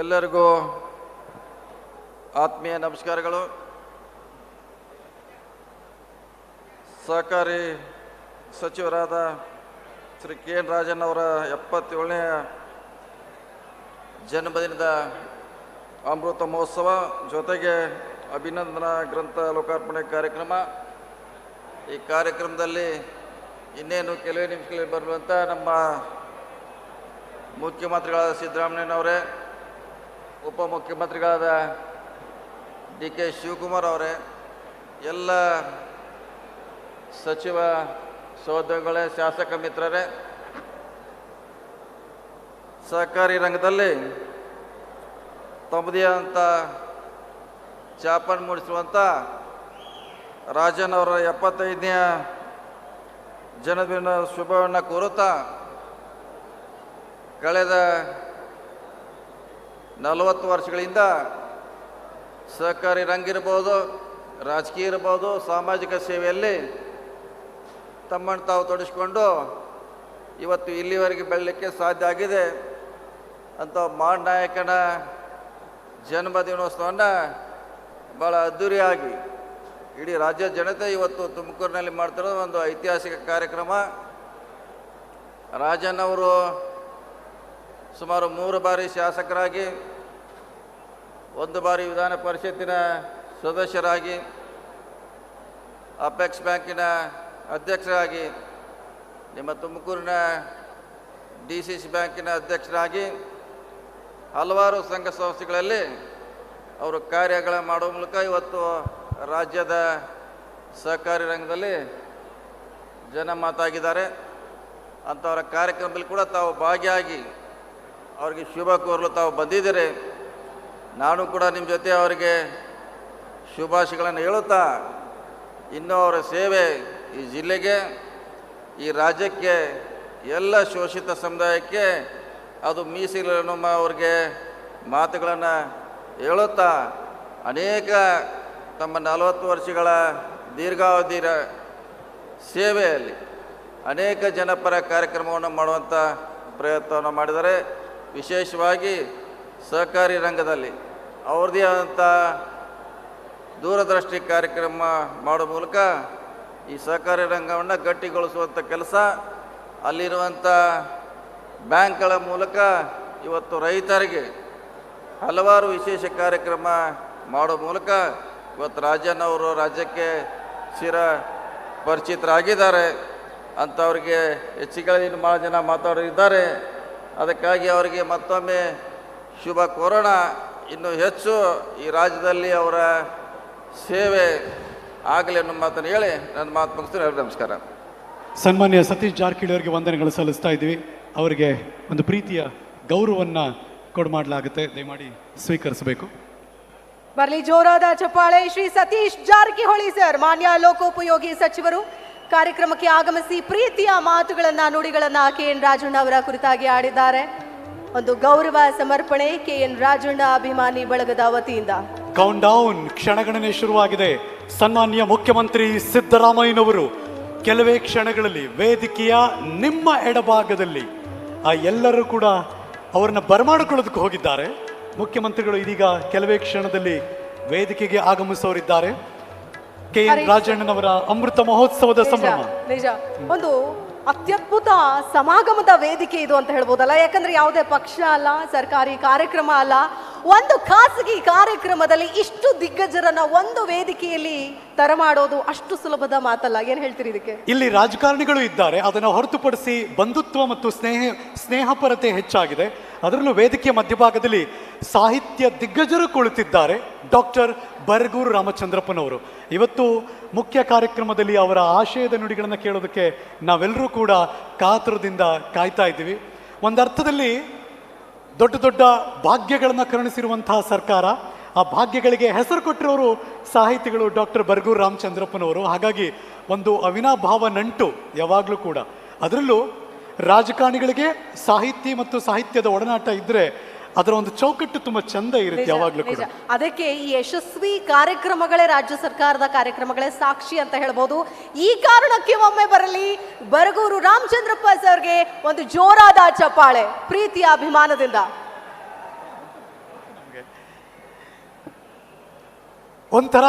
ಎಲ್ಲರಿಗೂ ಆತ್ಮೀಯ ನಮಸ್ಕಾರಗಳು. ಸಹಕಾರಿ ಸಚಿವರಾದ ಶ್ರೀ ಕೆ ಎನ್ ರಾಜಣ್ಣ ಅವರ 77ನೇ ಜನ್ಮದಿನದ ಅಮೃತ ಮಹೋತ್ಸವ ಜೊತೆಗೆ ಅಭಿನಂದನಾ ಗ್ರಂಥ ಲೋಕಾರ್ಪಣೆ ಕಾರ್ಯಕ್ರಮ. ಈ ಕಾರ್ಯಕ್ರಮದಲ್ಲಿ ಇನ್ನೇನು ಕೆಲವೇ ನಿಮಿಷಗಳಲ್ಲಿ ಬರುವಂಥ ನಮ್ಮ ಮುಖ್ಯಮಂತ್ರಿಗಳಾದ ಸಿದ್ದರಾಮಯ್ಯನವರೇ, ಉಪಮುಖ್ಯಮಂತ್ರಿಗಳಾದ ಡಿ ಕೆ ಶಿವಕುಮಾರ್ ಅವರೇ, ಎಲ್ಲ ಸಚಿವ ಸಹೋದ್ಯೋಗಿಗಳೇ, ಶಾಸಕ ಮಿತ್ರರೇ, ಸಹಕಾರಿ ರಂಗದಲ್ಲಿ ತಮ್ಮದೇ ಆದಂಥ ಛಾಪನ್ನು ಮೂಡಿಸುವಂಥ ರಾಜನ್ ಅವರ 75ನೇ ಜನ್ಮದಿನ ಶುಭವನ್ನು ಕೋರುತ್ತಾ, ಕಳೆದ 40 ವರ್ಷಗಳಿಂದ ಸಹಕಾರಿ ರಂಗ ಇರ್ಬೋದು, ರಾಜಕೀಯ ಇರ್ಬೋದು, ಸಾಮಾಜಿಕ ಸೇವೆಯಲ್ಲಿ ತಮ್ಮನ್ನು ತಾವು ತೊಡಗಿಸ್ಕೊಂಡು ಇವತ್ತು ಇಲ್ಲಿವರೆಗೆ ಬೆಳಲಿಕ್ಕೆ ಸಾಧ್ಯ ಆಗಿದೆ ಅಂತ ಮಹಾನ್ ನಾಯಕನ ಜನ್ಮದಿನೋತ್ಸವವನ್ನು ಭಾಳ ಅದ್ಧೂರಿಯಾಗಿ ಇಡೀ ರಾಜ್ಯ ಜನತೆ ಇವತ್ತು ತುಮಕೂರಿನಲ್ಲಿ ಮಾಡ್ತಿರೋದು ಒಂದು ಐತಿಹಾಸಿಕ ಕಾರ್ಯಕ್ರಮ. ರಾಜನ್ ಅವರು ಸುಮಾರು 3 ಬಾರಿ ಶಾಸಕರಾಗಿ, 1 ಬಾರಿ ವಿಧಾನ ಪರಿಷತ್ತಿನ ಸದಸ್ಯರಾಗಿ, ಅಪೆಕ್ಸ್ ಬ್ಯಾಂಕಿನ ಅಧ್ಯಕ್ಷರಾಗಿ, ನಿಮ್ಮ ತುಮಕೂರಿನ DCC ಬ್ಯಾಂಕಿನ ಅಧ್ಯಕ್ಷರಾಗಿ ಹಲವಾರು ಸಂಘ ಸಂಸ್ಥೆಗಳಲ್ಲಿ ಅವರು ಕಾರ್ಯಗಳ ಮಾಡುವ ಮೂಲಕ ಇವತ್ತು ರಾಜ್ಯದ ಸಹಕಾರಿ ರಂಗದಲ್ಲಿ ಜನ ಮಾತಾಗಿದ್ದಾರೆ. ಅಂಥವರ ಕಾರ್ಯಕ್ರಮದಲ್ಲಿ ಕೂಡ ತಾವು ಭಾಗಿಯಾಗಿ ಅವರಿಗೆ ಶುಭ ಕೋರಲು ತಾವು ಬಂದಿದ್ದೀರಿ. ನಾನು ಕೂಡ ನಿಮ್ಮ ಜೊತೆ ಅವರಿಗೆ ಶುಭಾಶಯಗಳನ್ನು ಹೇಳುತ್ತಾ, ಇನ್ನೂ ಅವರ ಸೇವೆ ಈ ಜಿಲ್ಲೆಗೆ, ಈ ರಾಜ್ಯಕ್ಕೆ, ಎಲ್ಲ ಶೋಷಿತ ಸಮುದಾಯಕ್ಕೆ ಅದು ಮೀಸಲು ಅವ್ರಿಗೆ ಮಾತುಗಳನ್ನು ಹೇಳುತ್ತಾ, ಅನೇಕ ತಮ್ಮ 40 ವರ್ಷಗಳ ದೀರ್ಘಾವಧಿ ಸೇವೆಯಲ್ಲಿ ಅನೇಕ ಜನಪರ ಕಾರ್ಯಕ್ರಮವನ್ನು ಮಾಡುವಂಥ ಪ್ರಯತ್ನವನ್ನು ಮಾಡಿದ್ದಾರೆ. ವಿಶೇಷವಾಗಿ ಸಹಕಾರಿ ರಂಗದಲ್ಲಿ ಅವ್ರದ್ದೇ ಆದಂಥ ದೂರದೃಷ್ಟಿ ಕಾರ್ಯಕ್ರಮ ಮಾಡೋ ಮೂಲಕ ಈ ಸಹಕಾರಿ ರಂಗವನ್ನು ಗಟ್ಟಿಗೊಳಿಸುವಂಥ ಕೆಲಸ, ಅಲ್ಲಿರುವಂಥ ಬ್ಯಾಂಕ್ಗಳ ಮೂಲಕ ಇವತ್ತು ರೈತರಿಗೆ ಹಲವಾರು ವಿಶೇಷ ಕಾರ್ಯಕ್ರಮ ಮಾಡೋ ಮೂಲಕ ಇವತ್ತು ರಾಜನ್ ಅವರು ರಾಜ್ಯಕ್ಕೆ ಚಿರ ಪರಿಚಿತರಾಗಿದ್ದಾರೆ. ಅಂಥವ್ರಿಗೆ ಹೆಚ್ಚಿಗೆ ಭಾಳ ಜನ ಮಾತಾಡೋರಿದ್ದಾರೆ. ಅದಕ್ಕಾಗಿ ಅವರಿಗೆ ಮತ್ತೊಮ್ಮೆ ಶುಭ ಕೋರೋಣ. ಇನ್ನೂ ಹೆಚ್ಚು ಈ ರಾಜ್ಯದಲ್ಲಿ ಅವರ ಸೇವೆ ಆಗಲಿ ಅನ್ನೋ ಮಾತನ್ನು ಹೇಳಿ ನನ್ನ ಮಾತು ಮುಗಿಸ್ತೀನಿ. ಎಲ್ಲರಿಗೂ ನಮಸ್ಕಾರ. ಸನ್ಮಾನ್ಯ ಸತೀಶ್ ಜಾರಕಿಹೊಳಿ ಅವರಿಗೆ ವಂದನೆಗಳು ಸಲ್ಲಿಸ್ತಾ ಇದ್ದೀವಿ. ಅವರಿಗೆ ಒಂದು ಪ್ರೀತಿಯ ಗೌರವವನ್ನು ಕೊಡಮಾಡಲಾಗುತ್ತೆ, ದಯಮಾಡಿ ಸ್ವೀಕರಿಸಬೇಕು. ಬರಲಿ ಜೋರಾದ ಚಪ್ಪಾಳೆ. ಶ್ರೀ ಸತೀಶ್ ಜಾರಕಿಹೊಳಿ ಸರ್, ಮಾನ್ಯ ಲೋಕೋಪಯೋಗಿ ಸಚಿವರು ಕಾರ್ಯಕ್ರಮಕ್ಕೆ ಆಗಮಿಸಿ ಪ್ರೀತಿಯ ಮಾತುಗಳನ್ನ, ನುಡಿಗಳನ್ನ ಕೆ ಎನ್ ರಾಜಣ್ಣ ಅವರ ಕುರಿತಾಗಿ ಆಡಿದ್ದಾರೆ. ಒಂದು ಗೌರವ ಸಮರ್ಪಣೆ ಕೆ ಎನ್ ರಾಜಣ್ಣ ಅಭಿಮಾನಿ ಬಳಗದ ವತಿಯಿಂದ. ಕೌಂಟ್ ಡೌನ್ ಕ್ಷಣಗಣನೆ ಶುರುವಾಗಿದೆ. ಸನ್ಮಾನ್ಯ ಮುಖ್ಯಮಂತ್ರಿ ಸಿದ್ದರಾಮಯ್ಯನವರು ಕೆಲವೇ ಕ್ಷಣಗಳಲ್ಲಿ ವೇದಿಕೆಯ ನಿಮ್ಮ ಎಡಭಾಗದಲ್ಲಿ ಎಲ್ಲರೂ ಕೂಡ ಅವರನ್ನ ಬರಮಾಡಿಕೊಳ್ಳೋದಕ್ಕೆ ಹೋಗಿದ್ದಾರೆ. ಮುಖ್ಯಮಂತ್ರಿಗಳು ಇದೀಗ ಕೆಲವೇ ಕ್ಷಣದಲ್ಲಿ ವೇದಿಕೆಗೆ ಆಗಮಿಸೋರಿದ್ದಾರೆ. ಕೆ ಎನ್ ರಾಜಣ್ಣನವರ ಅಮೃತ ಮಹೋತ್ಸವದ ಸಂಭ್ರಮ ನಿಜ ಒಂದು ಅತ್ಯದ್ಭುತ ಸಮಾಗಮದ ವೇದಿಕೆ ಇದು ಅಂತ ಹೇಳ್ಬೋದಲ್ಲ. ಯಾಕಂದ್ರೆ ಯಾವುದೇ ಪಕ್ಷ ಅಲ್ಲ, ಸರ್ಕಾರಿ ಕಾರ್ಯಕ್ರಮ ಅಲ್ಲ, ಒಂದು ಖಾಸಗಿ ಕಾರ್ಯಕ್ರಮದಲ್ಲಿ ಇಷ್ಟು ದಿಗ್ಗಜರನ್ನ ಒಂದು ವೇದಿಕೆಯಲ್ಲಿ ತರಮಾಡೋದು ಅಷ್ಟು ಸುಲಭದ ಮಾತಲ್ಲ. ಏನ್ ಹೇಳ್ತೀರಿ ಇದಕ್ಕೆ? ಇಲ್ಲಿ ರಾಜಕಾರಣಿಗಳು ಇದ್ದಾರೆ, ಅದನ್ನು ಹೊರತುಪಡಿಸಿ ಬಂಧುತ್ವ ಮತ್ತು ಸ್ನೇಹಪರತೆ ಹೆಚ್ಚಾಗಿದೆ. ಅದರಲ್ಲೂ ವೇದಿಕೆಯ ಮಧ್ಯಭಾಗದಲ್ಲಿ ಸಾಹಿತ್ಯ ದಿಗ್ಗಜರು ಕುಳಿತಿದ್ದಾರೆ. ಡಾಕ್ಟರ್ ಬರಗೂರು ರಾಮಚಂದ್ರಪ್ಪನವರು ಇವತ್ತು ಮುಖ್ಯ ಕಾರ್ಯಕ್ರಮದಲ್ಲಿ ಅವರ ಆಶಯದ ನುಡಿಗಳನ್ನು ಕೇಳೋದಕ್ಕೆ ನಾವೆಲ್ಲರೂ ಕೂಡ ಕಾತುರದಿಂದ ಕಾಯ್ತಾ ಇದ್ದೀವಿ. ಒಂದರ್ಥದಲ್ಲಿ ದೊಡ್ಡ ದೊಡ್ಡ ಭಾಗ್ಯಗಳನ್ನು ಕರುಣಿಸಿರುವಂತಹ ಸರ್ಕಾರ, ಆ ಭಾಗ್ಯಗಳಿಗೆ ಹೆಸರು ಕೊಟ್ಟಿರೋರು ಸಾಹಿತಿಗಳು ಡಾಕ್ಟರ್ ಬರಗೂರು ರಾಮಚಂದ್ರಪ್ಪನವರು. ಹಾಗಾಗಿ ಒಂದು ಅವಿನಾಭಾವ ನಂಟು ಯಾವಾಗಲೂ ಕೂಡ. ಅದರಲ್ಲೂ ರಾಜಕಾರಣಿಗಳಿಗೆ ಸಾಹಿತ್ಯ ಮತ್ತು ಸಾಹಿತ್ಯದ ಒಡನಾಟ ಇದ್ದರೆ ಅದರ ಒಂದು ಚೌಕಟ್ಟು ತುಂಬಾ ಚಂದ ಇರುತ್ತೆ ಯಾವಾಗಲೂ ಕೂಡ. ಅದಕ್ಕೆ ಈ ಯಶಸ್ವಿ ಕಾರ್ಯಕ್ರಮಗಳೇ, ರಾಜ್ಯ ಸರ್ಕಾರದ ಕಾರ್ಯಕ್ರಮಗಳೇ ಸಾಕ್ಷಿ ಅಂತ ಹೇಳ್ಬೋದು. ಈ ಕಾರಣಕ್ಕೆ ಒಮ್ಮೆ ಬರಲಿ ಬರಗೂರು ರಾಮಚಂದ್ರಪ್ಪ ಸರ್ಗೆ ಒಂದು ಜೋರಾದ ಚಪ್ಪಾಳೆ ಪ್ರೀತಿಯ ಅಭಿಮಾನದಿಂದ. ಒಂಥರ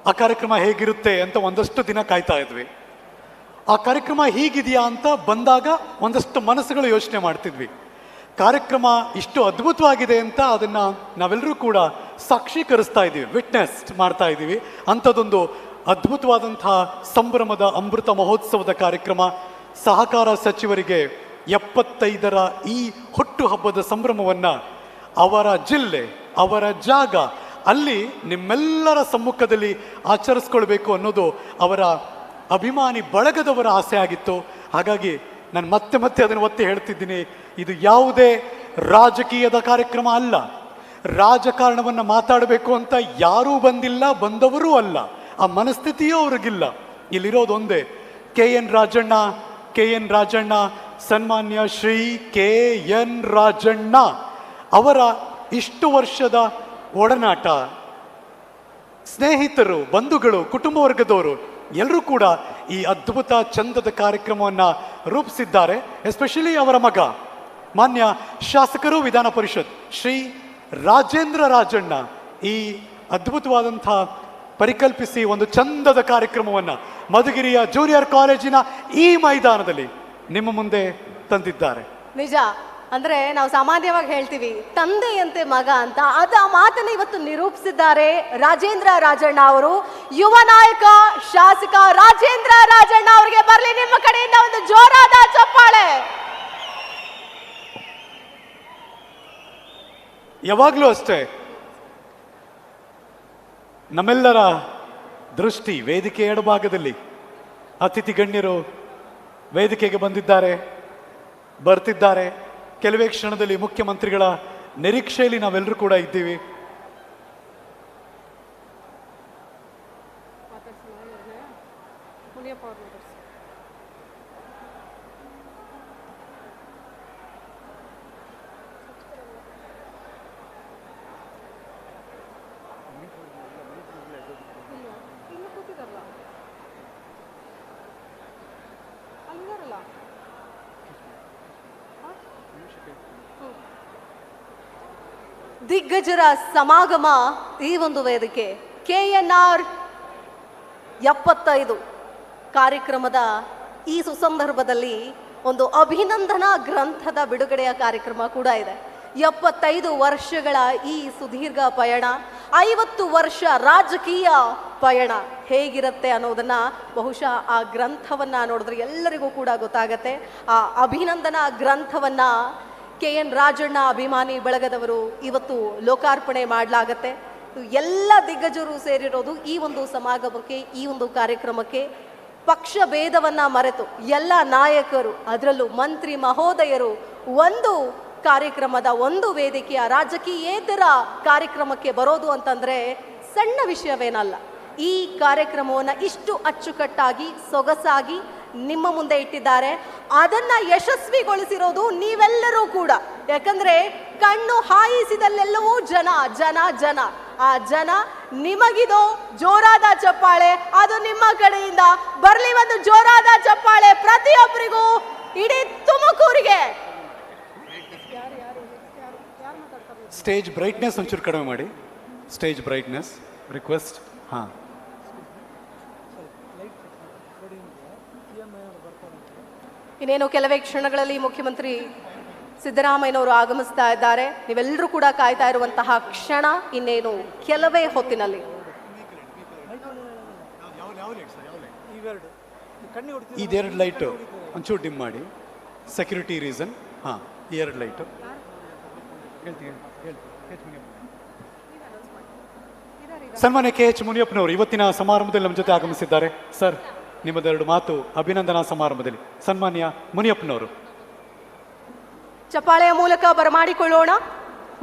ಆ ಕಾರ್ಯಕ್ರಮ ಹೇಗಿರುತ್ತೆ ಅಂತ ಒಂದಷ್ಟು ದಿನ ಕಾಯ್ತಾ ಇದ್ವಿ. ಆ ಕಾರ್ಯಕ್ರಮ ಹೀಗಿದೆಯಾ ಅಂತ ಬಂದಾಗ ಒಂದಷ್ಟು ಮನಸ್ಸುಗಳು ಯೋಚನೆ ಮಾಡ್ತಿದ್ವಿ. ಕಾರ್ಯಕ್ರಮ ಇಷ್ಟು ಅದ್ಭುತವಾಗಿದೆ ಅಂತ ಅದನ್ನು ನಾವೆಲ್ಲರೂ ಕೂಡ ಸಾಕ್ಷೀಕರಿಸ್ತಾ ಇದ್ದೀವಿ, ವಿಟ್ನೆಸ್ ಮಾಡ್ತಾ ಇದ್ದೀವಿ. ಅಂಥದ್ದೊಂದು ಅದ್ಭುತವಾದಂತಹ ಸಂಭ್ರಮದ ಅಮೃತ ಮಹೋತ್ಸವದ ಕಾರ್ಯಕ್ರಮ, ಸಹಕಾರ ಸಚಿವರಿಗೆ 75ರ ಈ ಹುಟ್ಟುಹಬ್ಬದ ಸಂಭ್ರಮವನ್ನು ಅವರ ಜಿಲ್ಲೆ, ಅವರ ಜಾಗ, ಅಲ್ಲಿ ನಿಮ್ಮೆಲ್ಲರ ಸಮ್ಮುಖದಲ್ಲಿ ಆಚರಿಸ್ಕೊಳ್ಬೇಕು ಅನ್ನೋದು ಅವರ ಅಭಿಮಾನಿ ಬಳಗದವರ ಆಸೆ ಆಗಿತ್ತು. ಹಾಗಾಗಿ ನಾನು ಮತ್ತೆ ಮತ್ತೆ ಅದನ್ನು ಒತ್ತಿ ಹೇಳ್ತಿದ್ದೀನಿ, ಇದು ಯಾವುದೇ ರಾಜಕೀಯದ ಕಾರ್ಯಕ್ರಮ ಅಲ್ಲ. ರಾಜಕಾರಣವನ್ನು ಮಾತಾಡಬೇಕು ಅಂತ ಯಾರೂ ಬಂದಿಲ್ಲ, ಬಂದವರೂ ಅಲ್ಲ, ಆ ಮನಸ್ಥಿತಿಯೂ ಅವ್ರಿಗಿಲ್ಲ. ಇಲ್ಲಿರೋದು ಒಂದೇ, KN ರಾಜಣ್ಣ, ಸನ್ಮಾನ್ಯ ಶ್ರೀ KN ರಾಜಣ್ಣ ಅವರ ಇಷ್ಟು ವರ್ಷದ ಒಡನಾಟ, ಸ್ನೇಹಿತರು, ಬಂಧುಗಳು, ಕುಟುಂಬ ವರ್ಗದವರು ಎಲ್ಲರೂ ಕೂಡ ಈ ಅದ್ಭುತ ಚಂದದ ಕಾರ್ಯಕ್ರಮವನ್ನು ರೂಪಿಸಿದ್ದಾರೆ. ಎಸ್ಪೆಷಲಿ ಅವರ ಮಗ ಮಾನ್ಯ ಶಾಸಕರು, ವಿಧಾನ ಪರಿಷತ್ ಶ್ರೀ ರಾಜೇಂದ್ರ ರಾಜಣ್ಣ ಈ ಅದ್ಭುತವಾದಂಥ ಪರಿಕಲ್ಪಿಸಿ ಒಂದು ಚಂದದ ಕಾರ್ಯಕ್ರಮವನ್ನು ಮಧುಗಿರಿಯ ಜೂನಿಯರ್ ಕಾಲೇಜಿನ ಈ ಮೈದಾನದಲ್ಲಿ ನಿಮ್ಮ ಮುಂದೆ ತಂದಿದ್ದಾರೆ. ನಿಜ, ಅಂದ್ರೆ ನಾವು ಸಾಮಾನ್ಯವಾಗಿ ಹೇಳ್ತೀವಿ ತಂದೆಯಂತೆ ಮಗ ಅಂತ, ಆ ಮಾತನ್ನು ಇವತ್ತು ನಿರೂಪಿಸಿದ್ದಾರೆ ರಾಜೇಂದ್ರ ರಾಜಣ್ಣ ಅವರು. ಯುವ ನಾಯಕ ಶಾಸಕ ರಾಜೇಂದ್ರ ರಾಜಣ್ಣ ಅವರಿಗೆ ಬರಲಿ ನಿಮ್ಮ ಕಡೆಯಿಂದ ಒಂದು ಜೋರಾದ ಚಪ್ಪಾಳೆ. ಯಾವಾಗಲೂ ಅಷ್ಟೇ ನಮ್ಮೆಲ್ಲರ ದೃಷ್ಟಿ ವೇದಿಕೆ ಎಡಭಾಗದಲ್ಲಿ. ಅತಿಥಿ ಗಣ್ಯರು ವೇದಿಕೆಗೆ ಬರ್ತಿದ್ದಾರೆ. ಕೆಲವೇ ಕ್ಷಣದಲ್ಲಿ ಮುಖ್ಯಮಂತ್ರಿಗಳ ನಿರೀಕ್ಷೆಯಲ್ಲಿ ನಾವೆಲ್ಲರೂ ಕೂಡ ಇದ್ದೀವಿ. ದಿಗ್ಗಜರ ಸಮಾಗಮ ಈ ಒಂದು ವೇದಿಕೆ. KNR 75 ಕಾರ್ಯಕ್ರಮದ ಈ ಸುಸಂದರ್ಭದಲ್ಲಿ ಒಂದು ಅಭಿನಂದನಾ ಗ್ರಂಥದ ಬಿಡುಗಡೆಯ ಕಾರ್ಯಕ್ರಮ ಕೂಡ ಇದೆ. 75 ವರ್ಷಗಳ ಈ ಸುದೀರ್ಘ ಪಯಣ, 50 ವರ್ಷ ರಾಜಕೀಯ ಪಯಣ ಹೇಗಿರುತ್ತೆ ಅನ್ನೋದನ್ನ ಬಹುಶಃ ಆ ಗ್ರಂಥವನ್ನ ನೋಡಿದ್ರೆ ಎಲ್ಲರಿಗೂ ಕೂಡ ಗೊತ್ತಾಗತ್ತೆ. ಆ ಅಭಿನಂದನಾ ಗ್ರಂಥವನ್ನ KN ರಾಜಣ್ಣ ಅಭಿಮಾನಿ ಬಳಗದವರು ಇವತ್ತು ಲೋಕಾರ್ಪಣೆ ಮಾಡಲಾಗತ್ತೆ. ಎಲ್ಲ ದಿಗ್ಗಜರು ಸೇರಿರೋದು ಈ ಒಂದು ಸಮಾಗಮಕ್ಕೆ, ಈ ಒಂದು ಕಾರ್ಯಕ್ರಮಕ್ಕೆ. ಪಕ್ಷ ಭೇದವನ್ನ ಮರೆತು ಎಲ್ಲ ನಾಯಕರು, ಅದರಲ್ಲೂ ಮಂತ್ರಿ ಮಹೋದಯರು ಒಂದು ಕಾರ್ಯಕ್ರಮದ, ಒಂದು ವೇದಿಕೆಯ ರಾಜಕೀಯೇತರ ಕಾರ್ಯಕ್ರಮಕ್ಕೆ ಬರೋದು ಅಂತಂದ್ರೆ ಸಣ್ಣ ವಿಷಯವೇನಲ್ಲ. ಈ ಕಾರ್ಯಕ್ರಮವನ್ನು ಇಷ್ಟು ಅಚ್ಚುಕಟ್ಟಾಗಿ ಸೊಗಸಾಗಿ ನಿಮ್ಮ ಮುಂದೆ ಇಟ್ಟಿದ್ದಾರೆ. ಅದನ್ನ ಯಶಸ್ವಿಗೊಳಿಸಿರೋದು ನೀವೆಲ್ಲರೂ ಕೂಡ. ಯಾಕಂದ್ರೆ ಕಣ್ಣು ಹಾಯಿಸಿದಲ್ಲೆಲ್ಲವೂ ಜನ ಜನ ಜನ. ಆ ಜನ ನಿಮಗಿದು ಜೋರಾದ ಚಪ್ಪಾಳೆ, ಅದು ನಿಮ್ಮ ಕಡೆಯಿಂದ ಬರ್ಲಿ. ಒಂದು ಜೋರಾದ ಚಪ್ಪಾಳೆ ಪ್ರತಿಯೊಬ್ಬರಿಗೂ, ಇಡೀ ತುಮಕೂರಿಗೆ. ಸ್ಟೇಜ್ ಬ್ರೈಟ್ನೆಸ್ ಒಂಚೂರು ಕಡಿಮೆ ಮಾಡಿ. Stage brightness request. ಹಾಂ, ಇನ್ನೇನು ಕೆಲವೇ ಕ್ಷಣಗಳಲ್ಲಿ ಮುಖ್ಯಮಂತ್ರಿ ಸಿದ್ದರಾಮಯ್ಯನವರು ಆಗಮಿಸ್ತಾ ಇದ್ದಾರೆ. ನೀವೆಲ್ಲರೂ ಕೂಡ ಕಾಯ್ತಾ ಇರುವಂತಹ ಕ್ಷಣ ಇನ್ನೇನು ಕೆಲವೇ ಹೊತ್ತಿನಲ್ಲಿ. ಇದೆರಡು ಲೈಟು ಒಂಚೂರು ಡಿಮ್ ಮಾಡಿ, ಸೆಕ್ಯೂರಿಟಿ ರೀಸನ್. ಹಾಂ, ಈ ಎರಡು ಲೈಟು. ಸನ್ಮಾನ್ಯ KH ಮುನಿಯಪ್ಪನವರು ಇವತ್ತಿನ ಸಮಾರಂಭದಲ್ಲಿ ನಮ್ಮ ಜೊತೆ ಆಗಮಿಸಿದ್ದಾರೆ. ಸರ್, ನಿಮ್ಮದೆರಡು ಮಾತು ಅಭಿನಂದನಾ ಸಮಾರಂಭದಲ್ಲಿ. ಸನ್ಮಾನ್ಯ ಮುನಿಯಪ್ಪನವರು. ಚಪ್ಪಾಳೆಯ ಮೂಲಕ ಬರಮಾಡಿಕೊಳ್ಳೋಣ.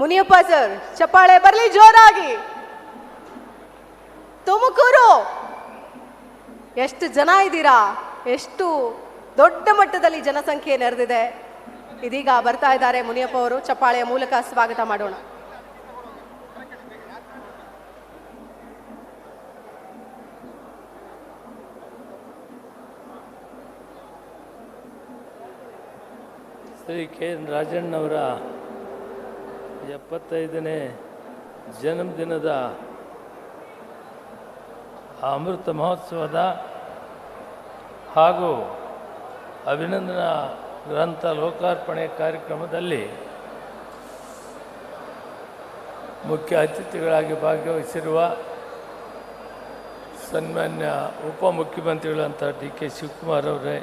ಮುನಿಯಪ್ಪ ಸರ್, ಚಪ್ಪಾಳೆ ಬರಲಿ ಜೋರಾಗಿ. ತುಮಕೂರು ಎಷ್ಟು ಜನ ಇದ್ದೀರಾ, ಎಷ್ಟು ದೊಡ್ಡ ಮಟ್ಟದಲ್ಲಿ ಜನಸಂಖ್ಯೆ ನೆರೆದಿದೆ. ಇದೀಗ ಬರ್ತಾ ಇದ್ದಾರೆ ಮುನಿಯಪ್ಪ ಅವರು. ಚಪ್ಪಾಳೆಯ ಮೂಲಕ ಸ್ವಾಗತ ಮಾಡೋಣ. ಶ್ರೀ KN ರಾಜಣ್ಣವರ 75ನೇ ಜನ್ಮದಿನದ ಆ ಅಮೃತ ಮಹೋತ್ಸವದ ಹಾಗೂ ಅಭಿನಂದನಾ ಗ್ರಂಥ ಲೋಕಾರ್ಪಣೆ ಕಾರ್ಯಕ್ರಮದಲ್ಲಿ ಮುಖ್ಯ ಅತಿಥಿಗಳಾಗಿ ಭಾಗವಹಿಸಿರುವ ಸನ್ಮಾನ್ಯ ಉಪಮುಖ್ಯಮಂತ್ರಿಗಳಂಥ ಡಿ ಕೆ ಶಿವಕುಮಾರ್ ಅವರೇ,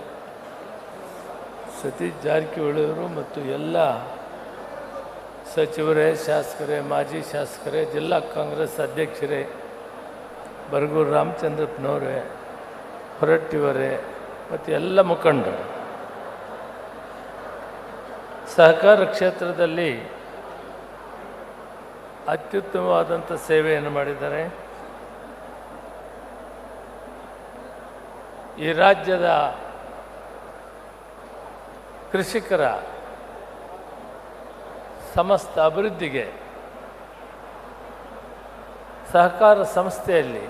ಸತೀಶ್ ಜಾರಕಿಹೊಳಿ ಅವರು ಮತ್ತು ಎಲ್ಲ ಸಚಿವರೇ, ಶಾಸಕರೇ, ಮಾಜಿ ಶಾಸಕರೇ, ಜಿಲ್ಲಾ ಕಾಂಗ್ರೆಸ್ ಅಧ್ಯಕ್ಷರೇ, ಬರಗೂರು ರಾಮಚಂದ್ರಪ್ಪನವರೇ, ಹೊರಟ್ಟಿಯವರೇ ಮತ್ತು ಎಲ್ಲ ಮುಖಂಡರು, ಸಹಕಾರ ಕ್ಷೇತ್ರದಲ್ಲಿ ಅತ್ಯುತ್ತಮವಾದಂಥ ಸೇವೆಯನ್ನು ಮಾಡಿದ್ದಾರೆ. ಈ ರಾಜ್ಯದ ಕೃಷಿಕರ ಸಮಸ್ತ ಅಭಿವೃದ್ಧಿಗೆ ಸಹಕಾರ ಸಂಸ್ಥೆಯಲ್ಲಿ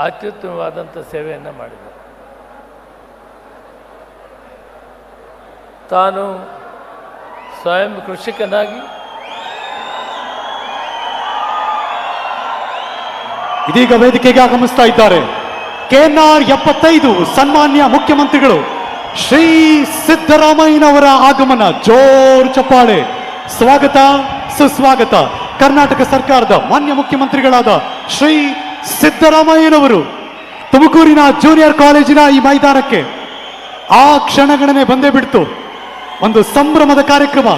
ಅತ್ಯುತ್ತಮವಾದಂಥ ಸೇವೆಯನ್ನು ಮಾಡಿದ್ದಾರೆ. ತಾನು ಸ್ವಯಂ ಕೃಷಿಕನಾಗಿ ಇದೀಗ ವೇದಿಕೆಗೆ ಆಗಮಿಸ್ತಾ ಇದ್ದಾರೆ KNR 75 ಸನ್ಮಾನ್ಯ ಮುಖ್ಯಮಂತ್ರಿಗಳು ಶ್ರೀ ಸಿದ್ದರಾಮಯ್ಯನವರ ಆಗಮನ. ಜೋರ್ ಚಪ್ಪಾಳೆ. ಸ್ವಾಗತ ಸುಸ್ವಾಗತ. ಕರ್ನಾಟಕ ಸರ್ಕಾರದ ಮಾನ್ಯ ಮುಖ್ಯಮಂತ್ರಿಗಳಾದ ಶ್ರೀ ಸಿದ್ದರಾಮಯ್ಯನವರು ತುಮಕೂರಿನ ಜೂನಿಯರ್ ಕಾಲೇಜಿನ ಈ ಮೈದಾನಕ್ಕೆ ಆ ಕ್ಷಣಗಣನೆ ಬಂದೇ ಬಿಡ್ತು. ಒಂದು ಸಂಭ್ರಮದ ಕಾರ್ಯಕ್ರಮ.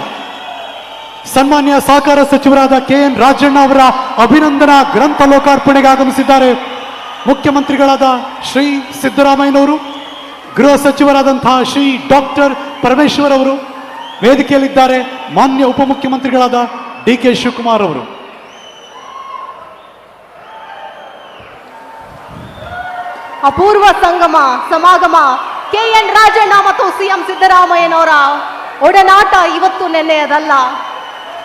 ಸನ್ಮಾನ್ಯ ಸಹಕಾರ ಸಚಿವರಾದ KN ರಾಜಣ್ಣ ಅವರ ಅಭಿನಂದನಾ ಗ್ರಂಥ ಲೋಕಾರ್ಪಣೆಗೆ ಆಗಮಿಸಿದ್ದಾರೆ ಮುಖ್ಯಮಂತ್ರಿಗಳಾದ ಶ್ರೀ ಸಿದ್ದರಾಮಯ್ಯನವರು. ಗೃಹ ಸಚಿವರಾದಂತಹ ಶ್ರೀ ಡಾಕ್ಟರ್ ಪರಮೇಶ್ವರ್ ಅವರು. ವೇದಿಕೆಯಲ್ಲಿದ್ದಾರೆ ಮಾನ್ಯ ಉಪಮುಖ್ಯಮಂತ್ರಿಗಳಾದ ಡಿ ಕೆ ಶಿವಕುಮಾರ್ ಅವರು. ಅಪೂರ್ವ ಸಂಗಮ ಸಮಾಗಮ. KN ರಾಜಣ್ಣ ಮತ್ತು CM ಸಿದ್ದರಾಮಯ್ಯನವರ ಒಡನಾಟ ಇವತ್ತು ನೆನ್ನೆಯದಲ್ಲ.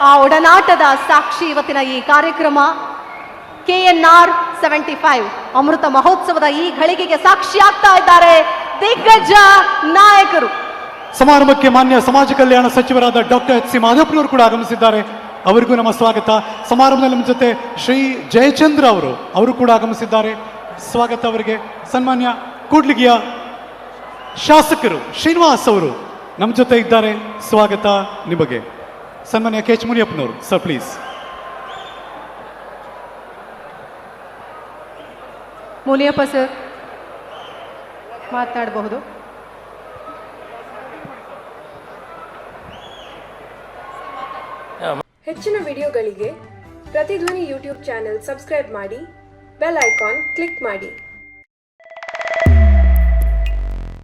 ಆ ಒಡನಾಟದ ಸಾಕ್ಷಿ ಇವತ್ತಿನ ಈ ಕಾರ್ಯಕ್ರಮ. KNR 75 ಅಮೃತ ಮಹೋತ್ಸವದ ಈ ಘಳಿಗೆಗೆ ಸಾಕ್ಷಿ ಆಗ್ತಾ ಇದ್ದಾರೆ ದಿಗ್ಗಜ ನಾಯಕರು. ಸಮಾರಂಭಕ್ಕೆ ಮಾನ್ಯ ಸಮಾಜ ಕಲ್ಯಾಣ ಸಚಿವರಾದ ಡಾಕ್ಟರ್ HC ಮಾಧವಪ್ಪನವರು ಕೂಡ ಆಗಮಿಸಿದ್ದಾರೆ. ಅವರಿಗೂ ನಮ್ಮ ಸ್ವಾಗತ. ಸಮಾರಂಭದಲ್ಲಿ ನಮ್ಮ ಜೊತೆ ಶ್ರೀ ಜಯಚಂದ್ರ ಅವರು ಕೂಡ ಆಗಮಿಸಿದ್ದಾರೆ. ಸ್ವಾಗತ ಅವರಿಗೆ. ಸನ್ಮಾನ್ಯ ಕೂಡ್ಲಿಗಿಯ ಶಾಸಕರು ಶ್ರೀನಿವಾಸ್ ಅವರು ನಮ್ಮ ಜೊತೆ ಇದ್ದಾರೆ. ಸ್ವಾಗತ ನಿಮಗೆ. ಸನ್ಮಾನ್ಯ KH ಮುನಿಯಪ್ಪನವರು ಸರ್ ಪ್ಲೀಸ್. ಮುನಿಯಪ್ಪ ಸರ್ ಮಾತನಾಡಬಹುದು. ಹೆಚ್ಚಿನ ವಿಡಿಯೋಗಳಿಗೆ ಪ್ರತಿಧ್ವನಿ ಯೂಟ್ಯೂಬ್ ಚಾನೆಲ್ ಸಬ್ಸ್ಕ್ರೈಬ್ ಮಾಡಿ, ಬೆಲ್ ಐಕಾನ್ ಕ್ಲಿಕ್ ಮಾಡಿ.